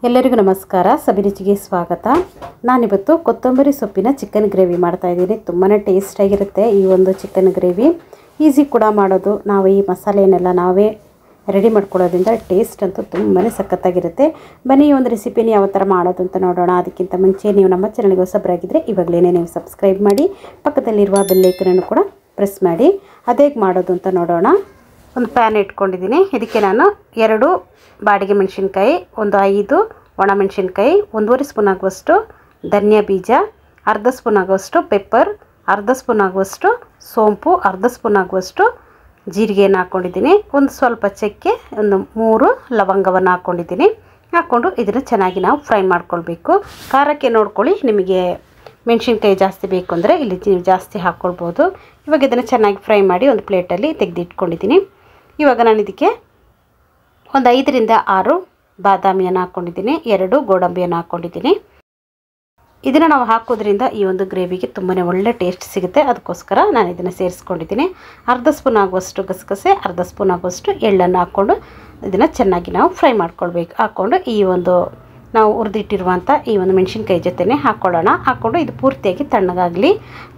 ಎಲ್ಲರಿಗೂ ನಮಸ್ಕಾರ. ಸಬಿರುಚಿಗೆ ಸ್ವಾಗತ. ನಾನಿವತ್ತು ಕೊತ್ತಂಬರಿ ಸೊಪ್ಪಿನ ಚಿಕನ್ ಗ್ರೇವಿ ಮಾಡ್ತಾ ಇದ್ದೀನಿ. ತುಂಬಾ ಟೇಸ್ಟ್ ಆಗಿರುತ್ತೆ ಈ ಒಂದು ಚಿಕನ್ ಗ್ರೇವಿ. ಈಸಿ ಕೂಡ ಮಾಡೋದು. ನಾವು ಈ ಮಸಾಲೆಯನ್ನೆಲ್ಲ ನಾವೇ ರೆಡಿ ಮಾಡ್ಕೊಳ್ಳೋದ್ರಿಂದ ಟೇಸ್ಟ್ ಅಂತೂ ತುಂಬಾ ಸಖತ್ತಾಗಿರುತ್ತೆ. ಬನ್ನಿ ಈ ಒಂದು ರೆಸಿಪಿನ ಯಾವ ಥರ ಮಾಡೋದು ಅಂತ ನೋಡೋಣ. ಅದಕ್ಕಿಂತ ಮುಂಚೆ ನೀವು ನಮ್ಮ ಚಾನಲ್ಗೆ ಹೊಸಬರಾಗಿದ್ದರೆ ಇವಾಗಲೇ ನೀವು ಸಬ್ಸ್ಕ್ರೈಬ್ ಮಾಡಿ, ಪಕ್ಕದಲ್ಲಿರುವ ಬೆಲ್ ಐಕನನ್ನು ಕೂಡ ಪ್ರೆಸ್ ಮಾಡಿ. ಅದೇಗೆ ಮಾಡೋದು ಅಂತ ನೋಡೋಣ. ಒಂದು ಪ್ಯಾನ್ ಇಟ್ಕೊಂಡಿದ್ದೀನಿ. ಇದಕ್ಕೆ ನಾನು 2 ಬಾಡಿಗೆ ಮೆಣಸಿನ್ಕಾಯಿ, ಒಂದು 5 ಒಣಮೆಣಸಿನ್ಕಾಯಿ, 1.5 ಸ್ಪೂನ್ ಆಗುವಷ್ಟು ಧನಿಯಾ ಬೀಜ, ಅರ್ಧ ಸ್ಪೂನ್ ಆಗುವಷ್ಟು ಪೆಪ್ಪರ್, ಅರ್ಧ ಸ್ಪೂನ್ ಆಗುವಷ್ಟು ಸೋಂಪು, ಅರ್ಧ ಸ್ಪೂನ್ ಆಗುವಷ್ಟು ಜೀರಿಗೆಯನ್ನು ಹಾಕ್ಕೊಂಡಿದ್ದೀನಿ. ಒಂದು ಸ್ವಲ್ಪ ಚಕ್ಕೆ, ಒಂದು 3 ಲವಂಗವನ್ನು ಹಾಕ್ಕೊಂಡಿದ್ದೀನಿ. ಹಾಕ್ಕೊಂಡು ಇದನ್ನು ಚೆನ್ನಾಗಿ ನಾವು ಫ್ರೈ ಮಾಡ್ಕೊಳ್ಬೇಕು. ಖಾರಕ್ಕೆ ನೋಡ್ಕೊಳ್ಳಿ, ನಿಮಗೆ ಮೆಣಸಿನ್ಕಾಯಿ ಜಾಸ್ತಿ ಬೇಕು ಅಂದರೆ ಇಲ್ಲಿ ನೀವು ಜಾಸ್ತಿ ಹಾಕ್ಕೊಳ್ಬೋದು. ಇವಾಗ ಇದನ್ನು ಚೆನ್ನಾಗಿ ಫ್ರೈ ಮಾಡಿ ಒಂದು ಪ್ಲೇಟಲ್ಲಿ ತೆಗೆದಿಟ್ಕೊಂಡಿದ್ದೀನಿ. ಇವಾಗ ನಾನು ಇದಕ್ಕೆ ಒಂದು 5ರಿಂದ 6 ಬಾದಾಮಿಯನ್ನು ಹಾಕ್ಕೊಂಡಿದ್ದೀನಿ, 2 ಗೋಡಂಬಿಯನ್ನು ಹಾಕ್ಕೊಂಡಿದ್ದೀನಿ. ಇದನ್ನು ನಾವು ಹಾಕೋದ್ರಿಂದ ಈ ಒಂದು ಗ್ರೇವಿಗೆ ತುಂಬಾ ಒಳ್ಳೆ ಟೇಸ್ಟ್ ಸಿಗುತ್ತೆ. ಅದಕ್ಕೋಸ್ಕರ ನಾನು ಇದನ್ನು ಸೇರಿಸ್ಕೊಂಡಿದ್ದೀನಿ. ಅರ್ಧ ಸ್ಪೂನ್ ಆಗುವಷ್ಟು ಗಸಗಸೆ, ಅರ್ಧ ಸ್ಪೂನ್ ಆಗುವಷ್ಟು ಎಳ್ಳನ್ನು ಹಾಕ್ಕೊಂಡು ಇದನ್ನು ಚೆನ್ನಾಗಿ ನಾವು ಫ್ರೈ ಮಾಡ್ಕೊಳ್ಬೇಕು. ಹಾಕ್ಕೊಂಡು ಈ ಒಂದು ನಾವು ಹುರಿದಿಟ್ಟಿರುವಂಥ ಈ ಒಂದು ಮೆಣಸಿನ್ಕಾಯಿ ಜೊತೆನೇ ಹಾಕ್ಕೊಳ್ಳೋಣ. ಹಾಕ್ಕೊಂಡು ಇದು ಪೂರ್ತಿಯಾಗಿ ತಣ್ಣಗಾಗಲಿ.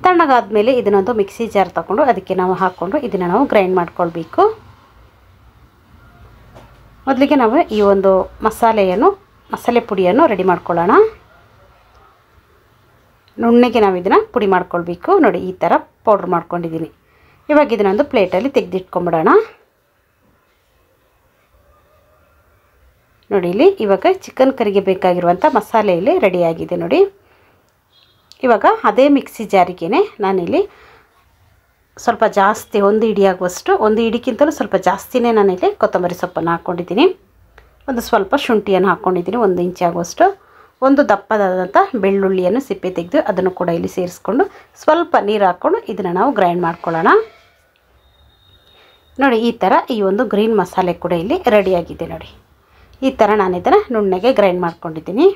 ತಣ್ಣಗಾದ್ಮೇಲೆ ಇದನ್ನೊಂದು ಮಿಕ್ಸಿ ಜಾರ್ ತಗೊಂಡು ಅದಕ್ಕೆ ನಾವು ಹಾಕ್ಕೊಂಡು ಇದನ್ನು ನಾವು ಗ್ರೈಂಡ್ ಮಾಡ್ಕೊಳ್ಬೇಕು. ಮೊದಲಿಗೆ ನಾವು ಈ ಒಂದು ಮಸಾಲೆ ಪುಡಿಯನ್ನು ರೆಡಿ ಮಾಡ್ಕೊಳ್ಳೋಣ. ನುಣ್ಣಗೆ ನಾವು ಇದನ್ನು ಪುಡಿ ಮಾಡ್ಕೊಳ್ಬೇಕು. ನೋಡಿ, ಈ ಥರ ಪೌಡ್ರ್ ಮಾಡ್ಕೊಂಡಿದ್ದೀನಿ. ಇವಾಗ ಇದನ್ನೊಂದು ಪ್ಲೇಟಲ್ಲಿ ತೆಗೆದಿಟ್ಕೊಂಬಿಡೋಣ. ನೋಡಿ, ಇಲ್ಲಿ ಇವಾಗ ಚಿಕನ್ ಕರಿಗೆ ಬೇಕಾಗಿರುವಂಥ ಮಸಾಲೆ ಇಲ್ಲಿ ರೆಡಿಯಾಗಿದೆ. ನೋಡಿ, ಇವಾಗ ಅದೇ ಮಿಕ್ಸಿ ಜಾರಿಗೇ ನಾನಿಲ್ಲಿ ಸ್ವಲ್ಪ ಜಾಸ್ತಿ, 1 ಹಿಡಿ ಆಗುವಷ್ಟು, 1 ಹಿಡಿಗಿಂತಲೂ ಸ್ವಲ್ಪ ಜಾಸ್ತಿನೇ ನಾನಿಲ್ಲಿ ಕೊತ್ತಂಬರಿ ಸೊಪ್ಪನ್ನು ಹಾಕ್ಕೊಂಡಿದ್ದೀನಿ. ಒಂದು ಸ್ವಲ್ಪ ಶುಂಠಿಯನ್ನು ಹಾಕ್ಕೊಂಡಿದ್ದೀನಿ, 1 ಇಂಚ್ ಆಗುವಷ್ಟು. ಒಂದು ದಪ್ಪದಾದಂಥ ಬೆಳ್ಳುಳ್ಳಿಯನ್ನು ಸಿಪ್ಪೆ ತೆಗೆದು ಅದನ್ನು ಕೂಡ ಇಲ್ಲಿ ಸೇರಿಸ್ಕೊಂಡು ಸ್ವಲ್ಪ ನೀರು ಹಾಕ್ಕೊಂಡು ಇದನ್ನು ನಾವು ಗ್ರೈಂಡ್ ಮಾಡ್ಕೊಳ್ಳೋಣ. ನೋಡಿ, ಈ ಥರ ಈ ಒಂದು ಗ್ರೀನ್ ಮಸಾಲೆ ಕೂಡ ಇಲ್ಲಿ ರೆಡಿಯಾಗಿದೆ. ನೋಡಿ, ಈ ಥರ ನಾನು ಇದನ್ನು ನುಣ್ಣಗೆ ಗ್ರೈಂಡ್ ಮಾಡ್ಕೊಂಡಿದ್ದೀನಿ.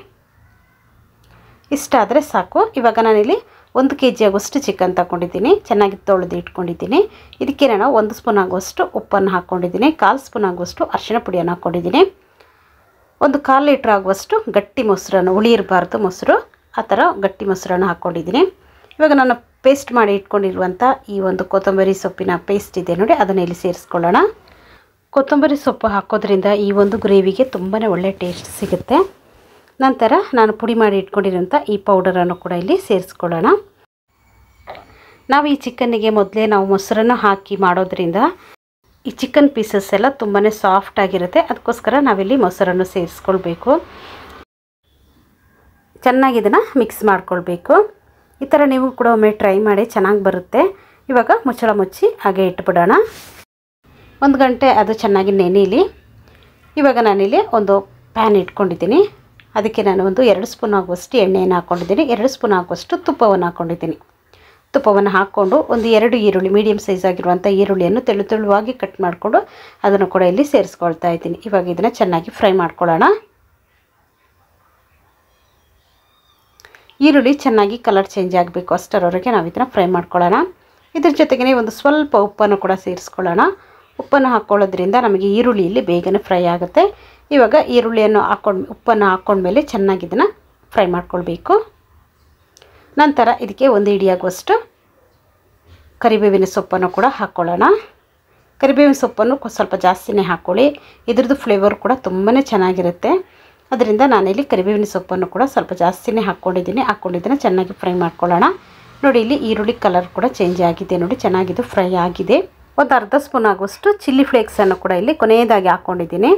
ಇಷ್ಟಾದರೆ ಸಾಕು. ಇವಾಗ ನಾನಿಲ್ಲಿ 1 kg ಆಗುವಷ್ಟು ಚಿಕನ್ ತಗೊಂಡಿದ್ದೀನಿ. ಚೆನ್ನಾಗಿ ತೊಳೆದು ಇಟ್ಕೊಂಡಿದ್ದೀನಿ. ಇದಕ್ಕೆ ನಾನು 1 ಸ್ಪೂನ್ ಆಗುವಷ್ಟು ಉಪ್ಪನ್ನು ಹಾಕ್ಕೊಂಡಿದ್ದೀನಿ, 1/4 ಸ್ಪೂನ್ ಆಗುವಷ್ಟು ಅರಿಶಿಣ ಪುಡಿಯನ್ನು ಹಾಕ್ಕೊಂಡಿದ್ದೀನಿ, ಒಂದು 1/4 ಲೀಟ್ರ್ ಆಗುವಷ್ಟು ಗಟ್ಟಿ ಮೊಸರನ್ನು, ಹುಳಿ ಇರಬಾರ್ದು ಮೊಸರು, ಆ ಥರ ಗಟ್ಟಿ ಮೊಸರನ್ನು ಹಾಕ್ಕೊಂಡಿದ್ದೀನಿ. ಇವಾಗ ನಾನು ಪೇಸ್ಟ್ ಮಾಡಿ ಇಟ್ಕೊಂಡಿರುವಂಥ ಈ ಒಂದು ಕೊತ್ತಂಬರಿ ಸೊಪ್ಪಿನ ಪೇಸ್ಟ್ ಇದೆ ನೋಡಿ, ಅದನ್ನು ಇಲ್ಲಿ ಸೇರಿಸ್ಕೊಳ್ಳೋಣ. ಕೊತ್ತಂಬರಿ ಸೊಪ್ಪು ಹಾಕೋದ್ರಿಂದ ಈ ಒಂದು ಗ್ರೇವಿಗೆ ತುಂಬಾ ಒಳ್ಳೆ ಟೇಸ್ಟ್ ಸಿಗುತ್ತೆ. ನಂತರ ನಾನು ಪುಡಿ ಮಾಡಿ ಇಟ್ಕೊಂಡಿರೋಂಥ ಈ ಪೌಡರನ್ನು ಕೂಡ ಇಲ್ಲಿ ಸೇರಿಸ್ಕೊಳ್ಳೋಣ. ನಾವು ಈ ಚಿಕನ್ನಿಗೆ ಮೊದಲೇ ನಾವು ಮೊಸರನ್ನು ಹಾಕಿ ಮಾಡೋದ್ರಿಂದ ಈ ಚಿಕನ್ ಪೀಸಸ್ ಎಲ್ಲ ತುಂಬಾ ಸಾಫ್ಟ್ ಆಗಿರುತ್ತೆ. ಅದಕ್ಕೋಸ್ಕರ ನಾವಿಲ್ಲಿ ಮೊಸರನ್ನು ಸೇರಿಸ್ಕೊಳ್ಬೇಕು. ಚೆನ್ನಾಗಿ ಇದನ್ನು ಮಿಕ್ಸ್ ಮಾಡ್ಕೊಳ್ಬೇಕು. ಈ ಥರ ನೀವು ಕೂಡ ಒಮ್ಮೆ ಟ್ರೈ ಮಾಡಿ, ಚೆನ್ನಾಗಿ ಬರುತ್ತೆ. ಇವಾಗ ಮುಚ್ಚಳ ಮುಚ್ಚಿ ಹಾಗೆ ಇಟ್ಬಿಡೋಣ. 1 ಗಂಟೆ ಅದು ಚೆನ್ನಾಗಿ ನೆನೀಲಿ. ಇವಾಗ ನಾನಿಲ್ಲಿ ಒಂದು ಪ್ಯಾನ್ ಇಟ್ಕೊಂಡಿದ್ದೀನಿ. ಅದಕ್ಕೆ ನಾನು ಒಂದು 2 ಸ್ಪೂನ್ ಆಗುವಷ್ಟು ಎಣ್ಣೆಯನ್ನು ಹಾಕ್ಕೊಂಡಿದ್ದೀನಿ, 2 ಸ್ಪೂನ್ ಆಗುವಷ್ಟು ತುಪ್ಪವನ್ನು ಹಾಕ್ಕೊಂಡಿದ್ದೀನಿ. ತುಪ್ಪವನ್ನು ಹಾಕ್ಕೊಂಡು ಒಂದು 2 ಈರುಳ್ಳಿ, ಮೀಡಿಯಮ್ ಸೈಜ್ ಆಗಿರುವಂಥ ಈರುಳ್ಳಿಯನ್ನು ತೆಳುವಾಗಿ ಕಟ್ ಮಾಡಿಕೊಂಡು ಅದನ್ನು ಕೂಡ ಇಲ್ಲಿ ಸೇರಿಸ್ಕೊಳ್ತಾ ಇದ್ದೀನಿ. ಇವಾಗ ಇದನ್ನು ಚೆನ್ನಾಗಿ ಫ್ರೈ ಮಾಡ್ಕೊಳ್ಳೋಣ. ಈರುಳ್ಳಿ ಚೆನ್ನಾಗಿ ಕಲರ್ ಚೇಂಜ್ ಆಗಬೇಕು, ಅಷ್ಟರವರೆಗೆ ನಾವು ಇದನ್ನು ಫ್ರೈ ಮಾಡ್ಕೊಳ್ಳೋಣ. ಇದ್ರ ಜೊತೆಗೇ ಒಂದು ಸ್ವಲ್ಪ ಉಪ್ಪನ್ನು ಕೂಡ ಸೇರಿಸ್ಕೊಳ್ಳೋಣ. ಉಪ್ಪನ್ನು ಹಾಕ್ಕೊಳ್ಳೋದ್ರಿಂದ ನಮಗೆ ಈರುಳ್ಳಿ ಇಲ್ಲಿ ಬೇಗನೆ ಫ್ರೈ ಆಗುತ್ತೆ. ಇವಾಗ ಈರುಳ್ಳಿಯನ್ನು ಉಪ್ಪನ್ನು ಹಾಕ್ಕೊಂಡ್ಮೇಲೆ ಚೆನ್ನಾಗಿ ಇದನ್ನು ಫ್ರೈ ಮಾಡ್ಕೊಳ್ಬೇಕು. ನಂತರ ಇದಕ್ಕೆ 1 ಹಿಡಿ ಆಗುವಷ್ಟು ಕರಿಬೇವಿನ ಸೊಪ್ಪನ್ನು ಕೂಡ ಹಾಕ್ಕೊಳ್ಳೋಣ. ಕರಿಬೇವಿನ ಸೊಪ್ಪನ್ನು ಸ್ವಲ್ಪ ಜಾಸ್ತಿನೇ ಹಾಕ್ಕೊಳ್ಳಿ. ಇದ್ರದ್ದು ಫ್ಲೇವರ್ ಕೂಡ ತುಂಬಾ ಚೆನ್ನಾಗಿರುತ್ತೆ. ಅದರಿಂದ ನಾನಿಲ್ಲಿ ಕರಿಬೇವಿನ ಸೊಪ್ಪನ್ನು ಕೂಡ ಸ್ವಲ್ಪ ಜಾಸ್ತಿನೇ ಹಾಕ್ಕೊಂಡಿದ್ದೀನಿ. ಚೆನ್ನಾಗಿ ಫ್ರೈ ಮಾಡ್ಕೊಳ್ಳೋಣ. ನೋಡಿ, ಇಲ್ಲಿ ಈರುಳ್ಳಿ ಕಲರ್ ಕೂಡ ಚೇಂಜ್ ಆಗಿದೆ. ನೋಡಿ, ಚೆನ್ನಾಗಿದು ಫ್ರೈ ಆಗಿದೆ. ಒಂದು ಅರ್ಧ ಸ್ಪೂನ್ ಆಗುವಷ್ಟು ಚಿಲ್ಲಿ ಫ್ಲೇಕ್ಸನ್ನು ಕೂಡ ಇಲ್ಲಿ ಕೊನೆಯದಾಗಿ ಹಾಕ್ಕೊಂಡಿದ್ದೀನಿ.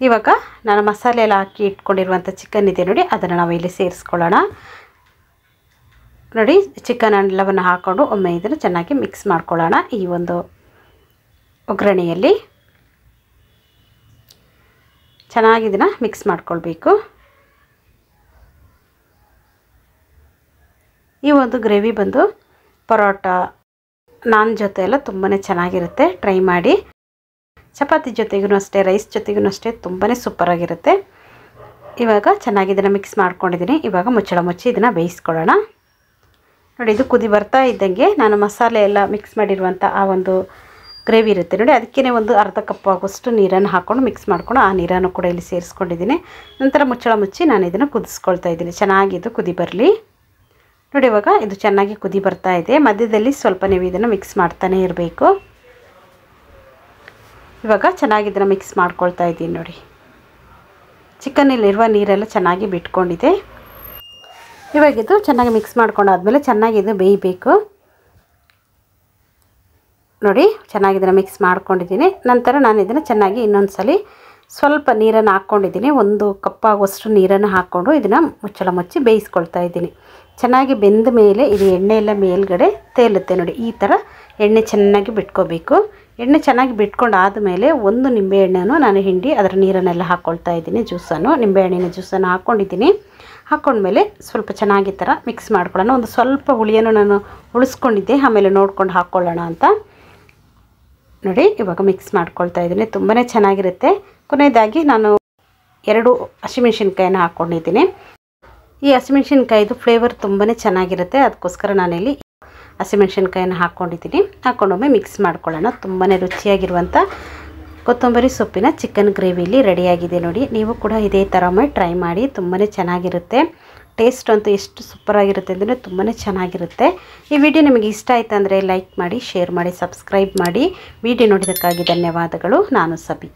ಇವಾಗ ನಾನು ಮಸಾಲೆ ಎಲ್ಲ ಹಾಕಿ ಇಟ್ಕೊಂಡಿರುವಂಥ ಚಿಕನ್ ಇದೆ ನೋಡಿ, ಅದನ್ನು ನಾವು ಇಲ್ಲಿ ಸೇರಿಸ್ಕೊಳ್ಳೋಣ. ನೋಡಿ, ಚಿಕನ್ ಎಲ್ಲವನ್ನು ಹಾಕ್ಕೊಂಡು ಒಮ್ಮೆ ಇದನ್ನು ಚೆನ್ನಾಗಿ ಮಿಕ್ಸ್ ಮಾಡ್ಕೊಳ್ಳೋಣ. ಈ ಒಂದು ಒಗ್ಗರಣೆಯಲ್ಲಿ ಚೆನ್ನಾಗಿ ಇದನ್ನು ಮಿಕ್ಸ್ ಮಾಡ್ಕೊಳ್ಬೇಕು. ಈ ಒಂದು ಗ್ರೇವಿ ಬಂದು ಪರೋಟ, ನಾನ್ ಜೊತೆ ಎಲ್ಲ ತುಂಬಾ ಚೆನ್ನಾಗಿರುತ್ತೆ. ಟ್ರೈ ಮಾಡಿ. ಚಪಾತಿ ಜೊತೆಗೂ ಅಷ್ಟೇ, ರೈಸ್ ಜೊತೆಗೂ ಅಷ್ಟೇ ತುಂಬಾ ಸೂಪರಾಗಿರುತ್ತೆ. ಇವಾಗ ಚೆನ್ನಾಗಿ ಇದನ್ನು ಮಿಕ್ಸ್ ಮಾಡ್ಕೊಂಡಿದ್ದೀನಿ. ಇವಾಗ ಮುಚ್ಚಳ ಮುಚ್ಚಿ ಇದನ್ನು ಬೇಯಿಸ್ಕೊಳ್ಳೋಣ. ನೋಡಿ, ಇದು ಕುದಿ ಬರ್ತಾ ಇದ್ದಂಗೆ ನಾನು ಮಸಾಲೆ ಎಲ್ಲ ಮಿಕ್ಸ್ ಮಾಡಿರುವಂಥ ಆ ಒಂದು ಗ್ರೇವಿ ಇರುತ್ತೆ ನೋಡಿ. ಅದಕ್ಕೇ ಒಂದು ಅರ್ಧ ಕಪ್ ಆಗುವಷ್ಟು ನೀರನ್ನು ಹಾಕ್ಕೊಂಡು ಮಿಕ್ಸ್ ಮಾಡ್ಕೊಂಡು ಆ ನೀರನ್ನು ಕೂಡ ಇಲ್ಲಿ ಸೇರಿಸ್ಕೊಂಡಿದ್ದೀನಿ. ನಂತರ ಮುಚ್ಚಳ ಮುಚ್ಚಿ ನಾನು ಇದನ್ನು ಕುದಿಸ್ಕೊಳ್ತಾ ಇದ್ದೀನಿ. ಚೆನ್ನಾಗಿದ್ದು ಕುದಿ ಬರಲಿ ನೋಡಿ. ಇವಾಗ ಇದು ಚೆನ್ನಾಗಿ ಕುದಿ ಬರ್ತಾ ಇದೆ. ಮಧ್ಯದಲ್ಲಿ ಸ್ವಲ್ಪ ನೀವು ಇದನ್ನು ಮಿಕ್ಸ್ ಮಾಡ್ತಾನೆ ಇರಬೇಕು. ಇವಾಗ ಚೆನ್ನಾಗಿ ಇದನ್ನು ಮಿಕ್ಸ್ ಮಾಡ್ಕೊಳ್ತಾ ಇದ್ದೀನಿ ನೋಡಿ. ಚಿಕನ್ನಲ್ಲಿರುವ ನೀರೆಲ್ಲ ಚೆನ್ನಾಗಿ ಬಿಟ್ಕೊಂಡಿದೆ. ಇವಾಗ ಇದು ಚೆನ್ನಾಗಿ ಮಿಕ್ಸ್ ಮಾಡ್ಕೊಂಡಾದ್ಮೇಲೆ ಚೆನ್ನಾಗಿ ಇದು ಬೇಯಬೇಕು ನೋಡಿ. ಚೆನ್ನಾಗಿ ಇದನ್ನು ಮಿಕ್ಸ್ ಮಾಡ್ಕೊಂಡಿದ್ದೀನಿ. ನಂತರ ನಾನು ಇದನ್ನು ಚೆನ್ನಾಗಿ ಇನ್ನೊಂದು ಸಲ ಸ್ವಲ್ಪ ನೀರನ್ನು ಹಾಕ್ಕೊಂಡಿದ್ದೀನಿ. 1 ಕಪ್ ಆಗುವಷ್ಟು ನೀರನ್ನು ಹಾಕ್ಕೊಂಡು ಇದನ್ನು ಮುಚ್ಚಳ ಮುಚ್ಚಿ ಬೇಯಿಸ್ಕೊಳ್ತಾ ಇದ್ದೀನಿ. ಚೆನ್ನಾಗಿ ಬೆಂದ ಮೇಲೆ ಇದು ಎಣ್ಣೆ ಎಲ್ಲ ಮೇಲ್ಗಡೆ ತೇಲುತ್ತೆ ನೋಡಿ. ಈ ಥರ ಎಣ್ಣೆ ಚೆನ್ನಾಗಿ ಬಿಟ್ಕೋಬೇಕು. ಎಣ್ಣೆ ಚೆನ್ನಾಗಿ ಬಿಟ್ಕೊಂಡು ಆದಮೇಲೆ 1 ನಿಂಬೆಹಣ್ಣನ್ನು ನಾನು ಹಿಂಡಿ ಅದರ ನೀರನ್ನೆಲ್ಲ ಹಾಕ್ಕೊಳ್ತಾ ಇದ್ದೀನಿ. ಜ್ಯೂಸನ್ನು, ನಿಂಬೆಹಣ್ಣಿನ ಜ್ಯೂಸನ್ನು ಹಾಕ್ಕೊಂಡಿದ್ದೀನಿ. ಹಾಕ್ಕೊಂಡ್ಮೇಲೆ ಸ್ವಲ್ಪ ಚೆನ್ನಾಗಿ ಥರ ಮಿಕ್ಸ್ ಮಾಡ್ಕೊಳ್ಳೋಣ. ಒಂದು ಸ್ವಲ್ಪ ಹುಳಿಯನ್ನು ನಾನು ಉಳಿಸ್ಕೊಂಡಿದ್ದೆ, ಆಮೇಲೆ ನೋಡ್ಕೊಂಡು ಹಾಕ್ಕೊಳ್ಳೋಣ ಅಂತ ನೋಡಿ. ಇವಾಗ ಮಿಕ್ಸ್ ಮಾಡ್ಕೊಳ್ತಾ ಇದ್ದೀನಿ. ತುಂಬಾ ಚೆನ್ನಾಗಿರುತ್ತೆ. ಕೊನೆಯದಾಗಿ ನಾನು 2 ಹಸಿಮೆಣಸಿನ್ಕಾಯನ್ನು ಹಾಕ್ಕೊಂಡಿದ್ದೀನಿ. ಈ ಹಸಿಮೆಣಸಿನ್ಕಾಯಿದು ಫ್ಲೇವರ್ ತುಂಬಾ ಚೆನ್ನಾಗಿರುತ್ತೆ. ಅದಕ್ಕೋಸ್ಕರ ನಾನಿಲ್ಲಿ ಹಸಿಮೆಣಸಿನ್ಕಾಯನ್ನು ಹಾಕ್ಕೊಂಡಿದ್ದೀನಿ. ಹಾಕ್ಕೊಂಡೊಮ್ಮೆ ಮಿಕ್ಸ್ ಮಾಡ್ಕೊಳ್ಳೋಣ. ತುಂಬಾ ರುಚಿಯಾಗಿರುವಂಥ ಕೊತ್ತಂಬರಿ ಸೊಪ್ಪಿನ ಚಿಕನ್ ಗ್ರೇವಿಲಿ ರೆಡಿಯಾಗಿದೆ ನೋಡಿ. ನೀವು ಕೂಡ ಇದೇ ಥರ ಟ್ರೈ ಮಾಡಿ. ತುಂಬಾ ಚೆನ್ನಾಗಿರುತ್ತೆ. ಟೇಸ್ಟ್ ಅಂತೂ ಎಷ್ಟು ಸೂಪರಾಗಿರುತ್ತೆ ಅಂದರೆ ತುಂಬಾ ಚೆನ್ನಾಗಿರುತ್ತೆ. ಈ ವಿಡಿಯೋ ನಿಮಗೆ ಇಷ್ಟ ಆಯಿತು ಅಂದರೆ ಲೈಕ್ ಮಾಡಿ, ಶೇರ್ ಮಾಡಿ, ಸಬ್ಸ್ಕ್ರೈಬ್ ಮಾಡಿ. ವಿಡಿಯೋ ನೋಡಿದ್ದಕ್ಕಾಗಿ ಧನ್ಯವಾದಗಳು. ನಾನು ಸಬಿ.